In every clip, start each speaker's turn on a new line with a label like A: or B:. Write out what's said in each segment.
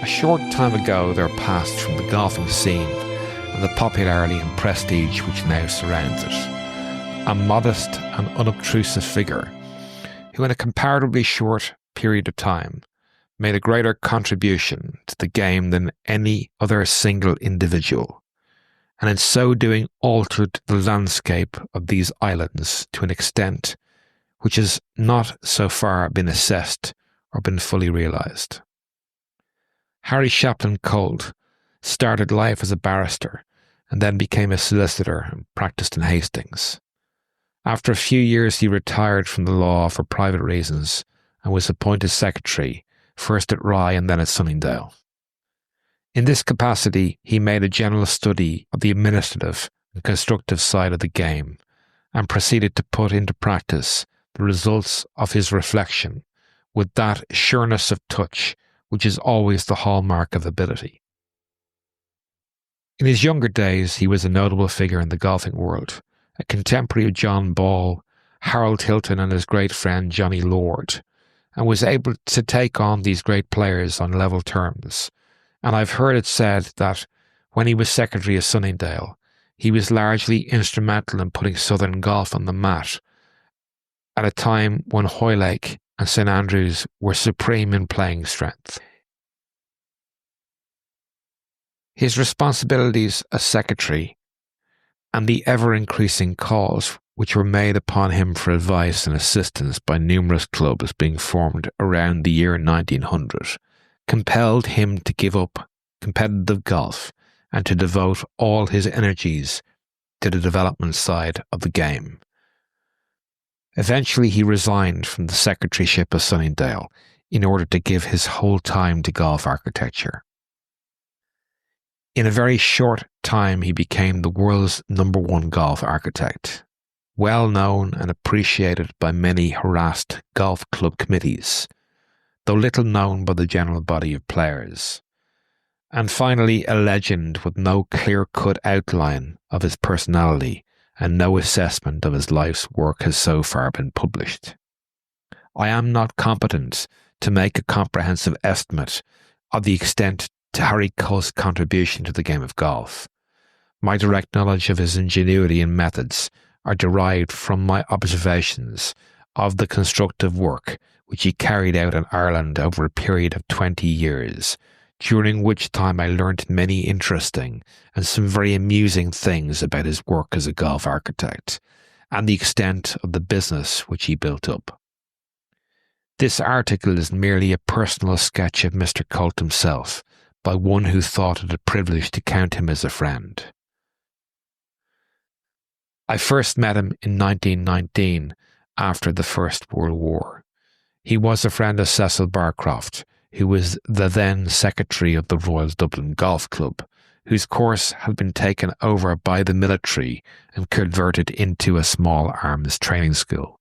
A: A short time ago there passed from the golfing scene and the popularity and prestige which now surrounds it, a modest and unobtrusive figure who in a comparatively short period of time made a greater contribution to the game than any other single individual, and in so doing altered the landscape of these islands to an extent which has not so far been assessed or been fully realised. Harry Shapland Colt started life as a barrister and then became a solicitor and practised in Hastings. After a few years he retired from the law for private reasons and was appointed secretary, first at Rye and then at Sunningdale. In this capacity he made a general study of the administrative and constructive side of the game and proceeded to put into practice the results of his reflection with that sureness of touch which is always the hallmark of ability. In his younger days, he was a notable figure in the golfing world, a contemporary of John Ball, Harold Hilton and his great friend Johnny Lord, and was able to take on these great players on level terms. And I've heard it said that when he was secretary of Sunningdale, he was largely instrumental in putting Southern golf on the mat at a time when Hoylake and St Andrews were supreme in playing strength. His responsibilities as secretary and the ever-increasing calls which were made upon him for advice and assistance by numerous clubs being formed around the year 1900 compelled him to give up competitive golf and to devote all his energies to the development side of the game. Eventually he resigned from the secretaryship of Sunningdale in order to give his whole time to golf architecture. In a very short time he became the world's #1 golf architect, well known and appreciated by many harassed golf club committees, though little known by the general body of players, and finally a legend with no clear-cut outline of his personality and no assessment of his life's work has so far been published. I am not competent to make a comprehensive estimate of the extent to Harry Colt's contribution to the game of golf. My direct knowledge of his ingenuity and methods are derived from my observations of the constructive work which he carried out in Ireland over a period of 20 years, during which time I learnt many interesting and some very amusing things about his work as a golf architect and the extent of the business which he built up. This article is merely a personal sketch of Mr. Colt himself by one who thought it a privilege to count him as a friend. I first met him in 1919 after the First World War. He was a friend of Cecil Barcroft, who was the then secretary of the Royal Dublin Golf Club, whose course had been taken over by the military and converted into a small arms training school.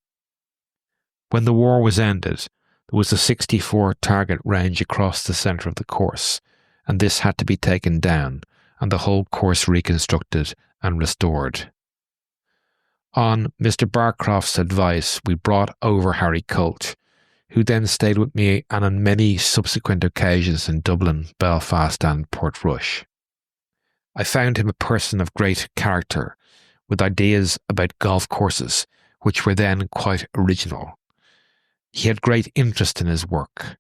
A: When the war was ended, there was a 64 target range across the centre of the course, and this had to be taken down and the whole course reconstructed and restored. On Mr. Barcroft's advice, we brought over Harry Colt, who then stayed with me and on many subsequent occasions in Dublin, Belfast and Portrush. I found him a person of great character, with ideas about golf courses which were then quite original. He had great interest in his work.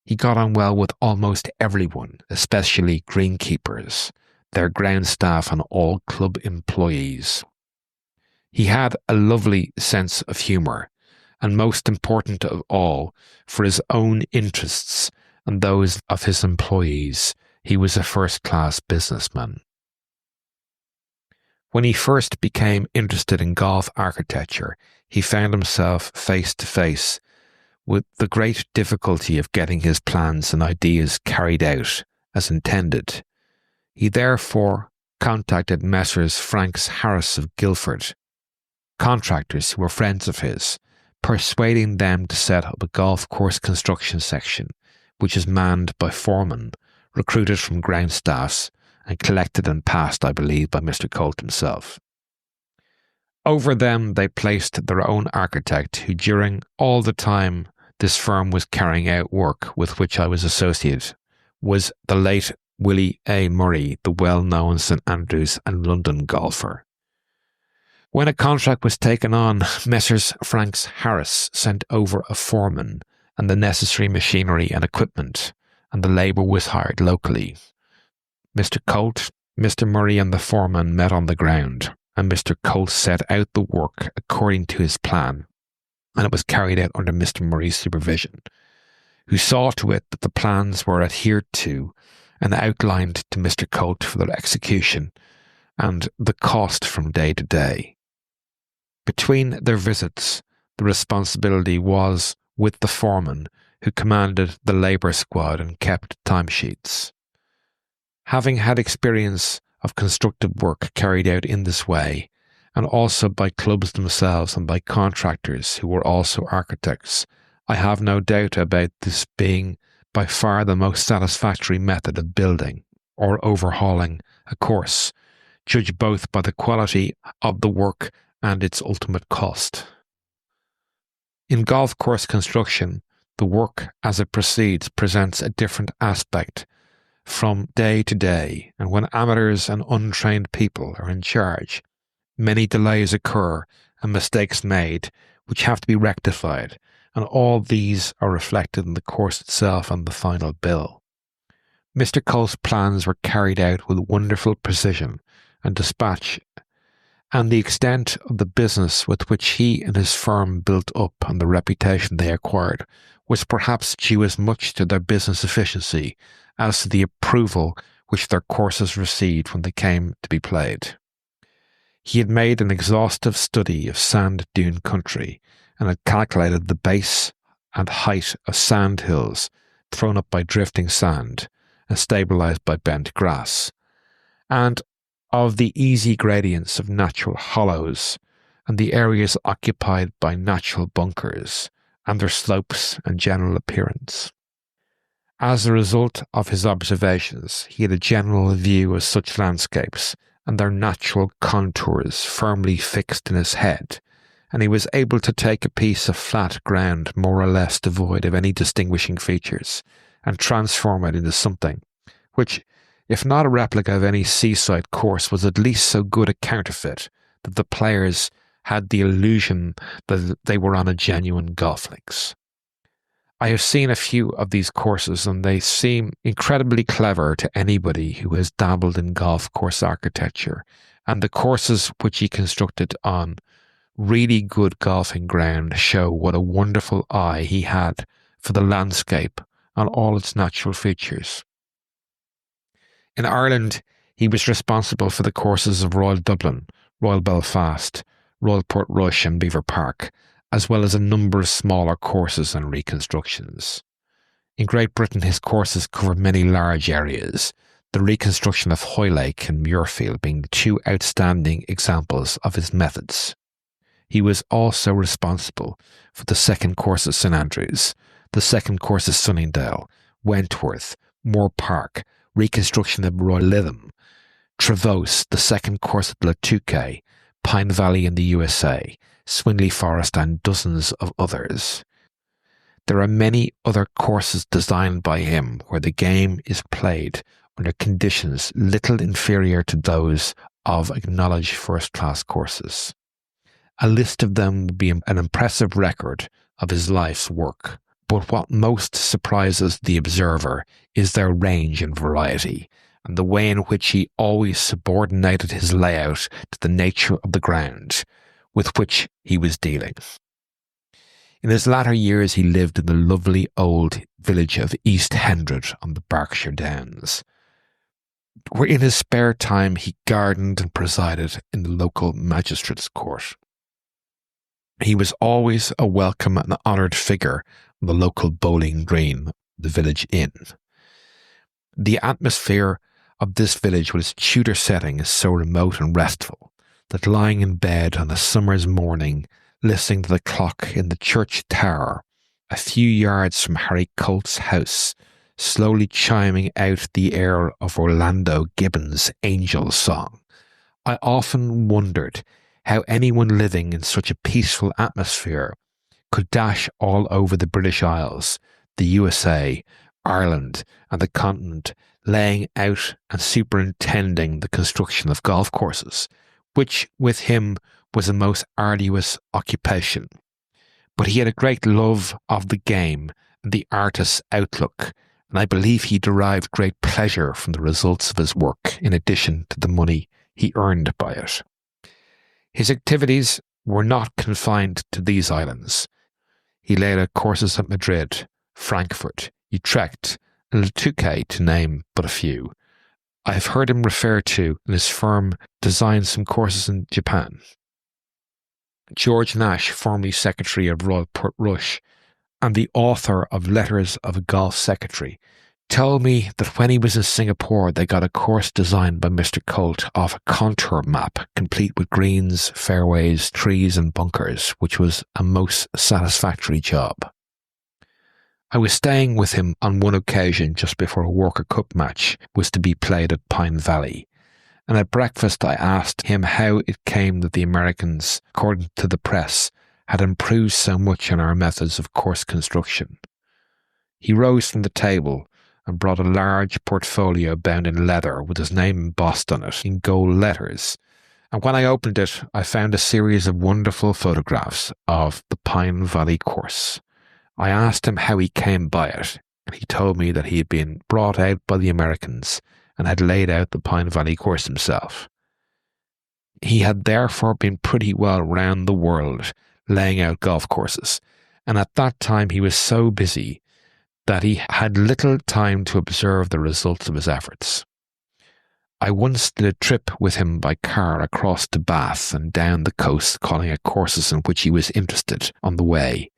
A: He got on well with almost everyone, especially greenkeepers, their ground staff and all club employees. He had a lovely sense of humour, and most important of all, for his own interests and those of his employees, he was a first-class businessman. When he first became interested in golf architecture, he found himself face to face with the great difficulty of getting his plans and ideas carried out as intended. He therefore contacted Messrs. Franks Harris of Guildford, contractors who were friends of his, persuading them to set up a golf course construction section, which is manned by foremen, recruited from ground staffs, and collected and passed, I believe, by Mr. Colt himself. Over them they placed their own architect, who during all the time this firm was carrying out work with which I was associated, was the late Willie A. Murray, the well-known St Andrews and London golfer. When a contract was taken on, Messrs. Franks Harris sent over a foreman and the necessary machinery and equipment, and the labour was hired locally. Mr. Colt, Mr. Murray and the foreman met on the ground, and Mr. Colt set out the work according to his plan, and it was carried out under Mr. Murray's supervision, who saw to it that the plans were adhered to and outlined to Mr. Colt for their execution, and the cost from day to day. Between their visits, the responsibility was with the foreman, who commanded the labour squad and kept timesheets. Having had experience of constructive work carried out in this way, and also by clubs themselves and by contractors who were also architects, I have no doubt about this being by far the most satisfactory method of building or overhauling a course, judged both by the quality of the work and its ultimate cost. In golf course construction, the work as it proceeds presents a different aspect from day to day, and when amateurs and untrained people are in charge, many delays occur and mistakes made which have to be rectified, and all these are reflected in the course itself and the final bill. Mr. Colt's plans were carried out with wonderful precision and dispatch, and the extent of the business with which he and his firm built up and the reputation they acquired was perhaps due as much to their business efficiency as to the approval which their courses received when they came to be played. He had made an exhaustive study of sand dune country and had calculated the base and height of sand hills thrown up by drifting sand and stabilised by bent grass, and of the easy gradients of natural hollows and the areas occupied by natural bunkers and their slopes and general appearance. As a result of his observations, he had a general view of such landscapes and their natural contours firmly fixed in his head, and he was able to take a piece of flat ground more or less devoid of any distinguishing features and transform it into something which, if not a replica of any seaside course, was at least so good a counterfeit that the players had the illusion that they were on a genuine golf links. I have seen a few of these courses, and they seem incredibly clever to anybody who has dabbled in golf course architecture, and the courses which he constructed on really good golfing ground show what a wonderful eye he had for the landscape and all its natural features. In Ireland, he was responsible for the courses of Royal Dublin, Royal Belfast, Royal Portrush and Beaver Park, as well as a number of smaller courses and reconstructions. In Great Britain, his courses covered many large areas, the reconstruction of Hoylake and Muirfield being the two outstanding examples of his methods. He was also responsible for the second course at St Andrews, the second course at Sunningdale, Wentworth, Moore Park, reconstruction of Royal Lytham, Trevose, the second course at La Touquet, Pine Valley in the USA, Swinley Forest and dozens of others. There are many other courses designed by him where the game is played under conditions little inferior to those of acknowledged first-class courses. A list of them would be an impressive record of his life's work, but what most surprises the observer is their range and variety, and the way in which he always subordinated his layout to the nature of the ground with which he was dealing. In his latter years he lived in the lovely old village of East Hendred on the Berkshire Downs, where in his spare time he gardened and presided in the local magistrate's court. He was always a welcome and honoured figure on the local bowling green, the village inn. The atmosphere of this village with its Tudor setting is so remote and restful that lying in bed on a summer's morning, listening to the clock in the church tower, a few yards from Harry Colt's house, slowly chiming out the air of Orlando Gibbons' Angel Song, I often wondered how anyone living in such a peaceful atmosphere could dash all over the British Isles, the USA, Ireland, and the continent, laying out and superintending the construction of golf courses, which with him was a most arduous occupation. But he had a great love of the game and the artist's outlook, and I believe he derived great pleasure from the results of his work in addition to the money he earned by it. His activities were not confined to these islands. He laid out courses at Madrid, Frankfurt, Utrecht, and Le Touquet, to name but a few. I have heard him refer to, and his firm designed some courses in Japan. George Nash, formerly Secretary of Royal Portrush and the author of Letters of a Golf Secretary, told me that when he was in Singapore they got a course designed by Mr. Colt off a contour map, complete with greens, fairways, trees and bunkers, which was a most satisfactory job. I was staying with him on one occasion just before a Walker Cup match was to be played at Pine Valley, and at breakfast I asked him how it came that the Americans, according to the press, had improved so much in our methods of course construction. He rose from the table and brought a large portfolio bound in leather with his name embossed on it in gold letters, and when I opened it I found a series of wonderful photographs of the Pine Valley course. I asked him how he came by it, and he told me that he had been brought out by the Americans and had laid out the Pine Valley course himself. He had therefore been pretty well round the world laying out golf courses, and at that time he was so busy that he had little time to observe the results of his efforts. I once did a trip with him by car across to Bath and down the coast, calling at courses in which he was interested on the way.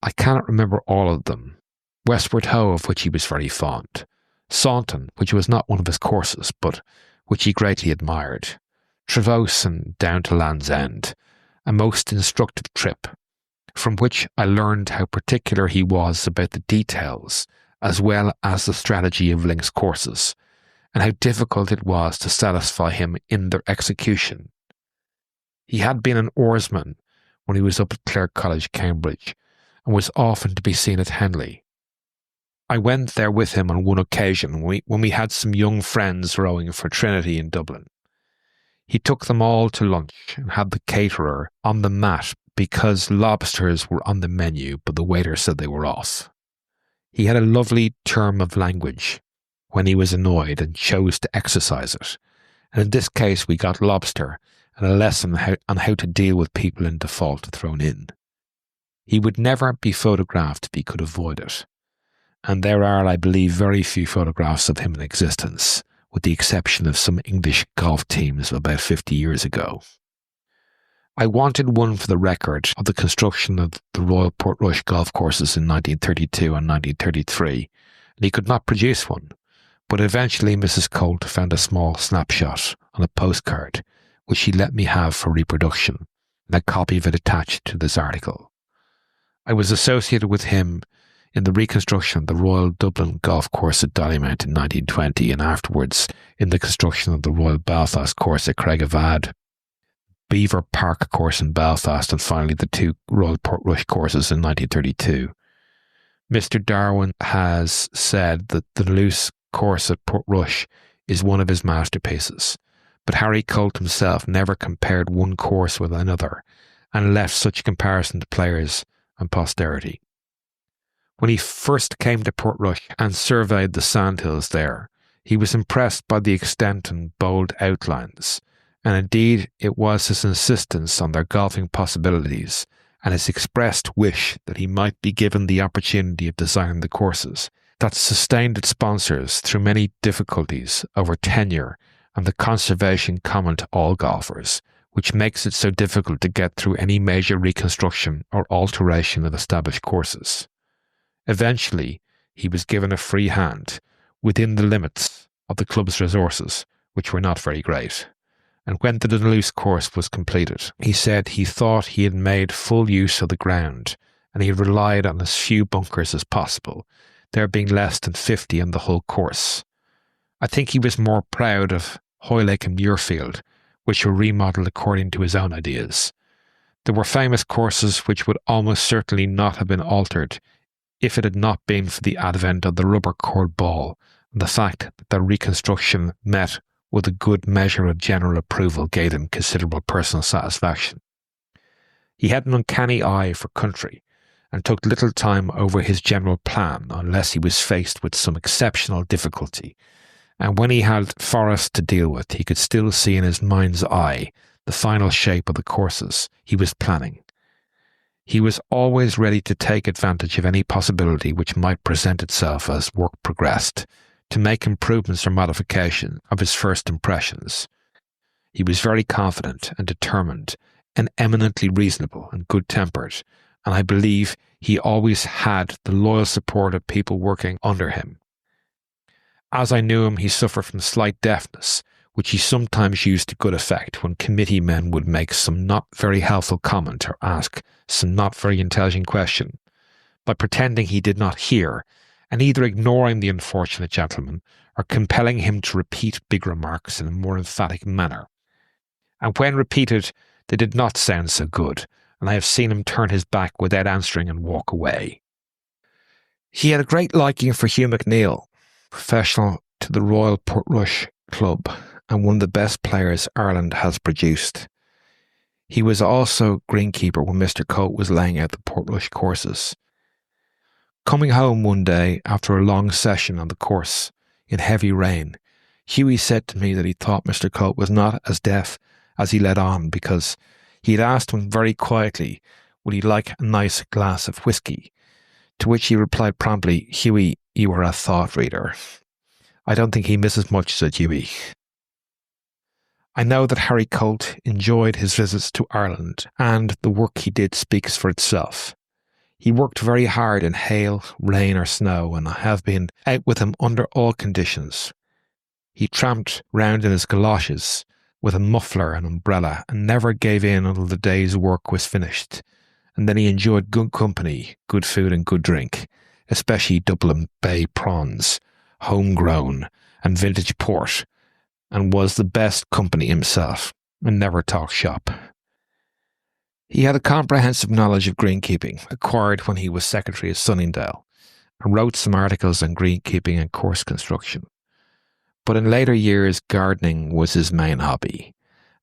A: I cannot remember all of them. Westward Ho, of which he was very fond. Saunton, which was not one of his courses, but which he greatly admired. Trevose and down to Land's End. A most instructive trip, from which I learned how particular he was about the details, as well as the strategy of links courses, and how difficult it was to satisfy him in their execution. He had been an oarsman when he was up at Clare College, Cambridge, and was often to be seen at Henley. I went there with him on one occasion when we had some young friends rowing for Trinity in Dublin. He took them all to lunch and had the caterer on the mat because lobsters were on the menu, but the waiter said they were off. He had a lovely term of language when he was annoyed and chose to exercise it, and in this case we got lobster and a lesson on how to deal with people in default thrown in. He would never be photographed if he could avoid it, and there are, I believe, very few photographs of him in existence, with the exception of some English golf teams of about 50 years ago. I wanted one for the record of the construction of the Royal Portrush golf courses in 1932 and 1933, and he could not produce one, but eventually Mrs. Colt found a small snapshot on a postcard, which she let me have for reproduction, and a copy of it attached to this article. I was associated with him in the reconstruction of the Royal Dublin golf course at Dollymount in 1920, and afterwards in the construction of the Royal Belfast course at Craigavad, Beaver Park course in Belfast, and finally the two Royal Portrush courses in 1932. Mr. Darwin has said that the loose course at Portrush is one of his masterpieces, but Harry Colt himself never compared one course with another and left such comparison to players and posterity. When he first came to Portrush and surveyed the sandhills there, he was impressed by the extent and bold outlines, and indeed it was his insistence on their golfing possibilities and his expressed wish that he might be given the opportunity of designing the courses that sustained its sponsors through many difficulties over tenure and the conservation common to all golfers, which makes it so difficult to get through any major reconstruction or alteration of established courses. Eventually, he was given a free hand within the limits of the club's resources, which were not very great. And when the Dunluce course was completed, he said he thought he had made full use of the ground, and he relied on as few bunkers as possible, there being less than 50 on the whole course. I think he was more proud of Hoylake and Muirfield, which were remodelled according to his own ideas. There were famous courses which would almost certainly not have been altered if it had not been for the advent of the rubber cord ball and the fact that the reconstruction met with a good measure of general approval gave him considerable personal satisfaction. He had an uncanny eye for country and took little time over his general plan unless he was faced with some exceptional difficulty, and when he had forest to deal with, he could still see in his mind's eye the final shape of the courses he was planning. He was always ready to take advantage of any possibility which might present itself as work progressed, to make improvements or modification of his first impressions. He was very confident and determined, and eminently reasonable and good-tempered, and I believe he always had the loyal support of people working under him. As I knew him, he suffered from slight deafness, which he sometimes used to good effect when committee men would make some not very helpful comment or ask some not very intelligent question, by pretending he did not hear, and either ignoring the unfortunate gentleman or compelling him to repeat big remarks in a more emphatic manner. And when repeated, they did not sound so good, and I have seen him turn his back without answering and walk away. He had a great liking for Hugh McNeill, professional to the Royal Portrush Club, and one of the best players Ireland has produced. He was also greenkeeper when Mr. Colt was laying out the Portrush courses. Coming home one day after a long session on the course in heavy rain, Hughie said to me that he thought Mr. Colt was not as deaf as he let on, because he had asked him very quietly would he like a nice glass of whisky, to which he replied promptly, "Hughie, you are a thought reader." "I don't think he misses much," said Hughie. I know that Harry Colt enjoyed his visits to Ireland, and the work he did speaks for itself. He worked very hard in hail, rain or snow, and I have been out with him under all conditions. He tramped round in his galoshes with a muffler and umbrella, and never gave in until the day's work was finished. And then he enjoyed good company, good food and good drink, especially Dublin Bay prawns, homegrown and vintage port, and was the best company himself, and never talked shop. He had a comprehensive knowledge of greenkeeping, acquired when he was secretary of Sunningdale, and wrote some articles on greenkeeping and course construction. But in later years, gardening was his main hobby,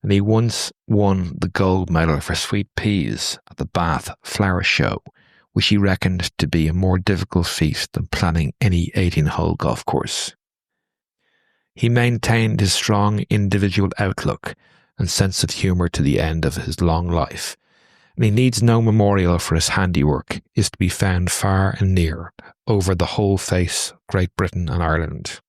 A: and he once won the gold medal for sweet peas at the Bath Flower Show, which he reckoned to be a more difficult feat than planning any 18-hole golf course. He maintained his strong individual outlook and sense of humour to the end of his long life, and he needs no memorial for his handiwork is to be found far and near over the whole face of Great Britain and Ireland.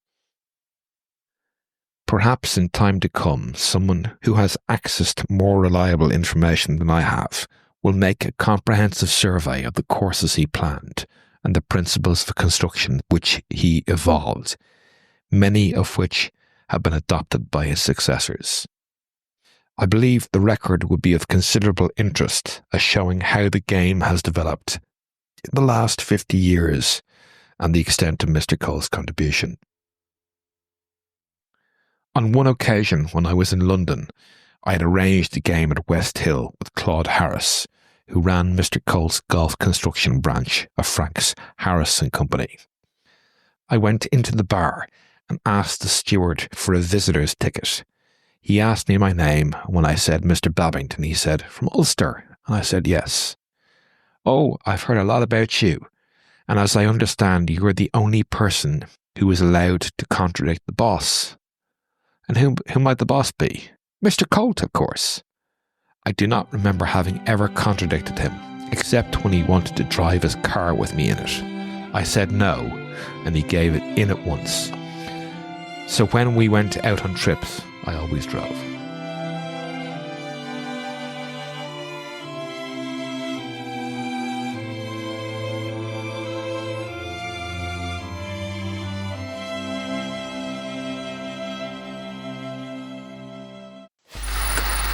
A: Perhaps in time to come, someone who has access to more reliable information than I have will make a comprehensive survey of the courses he planned and the principles of construction which he evolved, many of which have been adopted by his successors. I believe the record would be of considerable interest as showing how the game has developed in the last 50 years and the extent of Mr. Colt's contribution. On one occasion when I was in London, I had arranged a game at West Hill with Claude Harris, who ran Mr. Colt's golf construction branch of Franks, Harris and Company. I went into the bar and asked the steward for a visitor's ticket. He asked me my name. When I said Mr. Babington, he said, "From Ulster?" And I said, "Yes." "Oh, I've heard a lot about you. And as I understand, you're the only person who is allowed to contradict the boss." "And who might the boss be?" "Mr. Colt, of course." I do not remember having ever contradicted him, except when he wanted to drive his car with me in it. I said no, and he gave it in at once. So when we went out on trips, I always drove.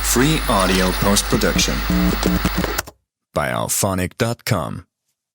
B: Free audio post-production by alphonic.com.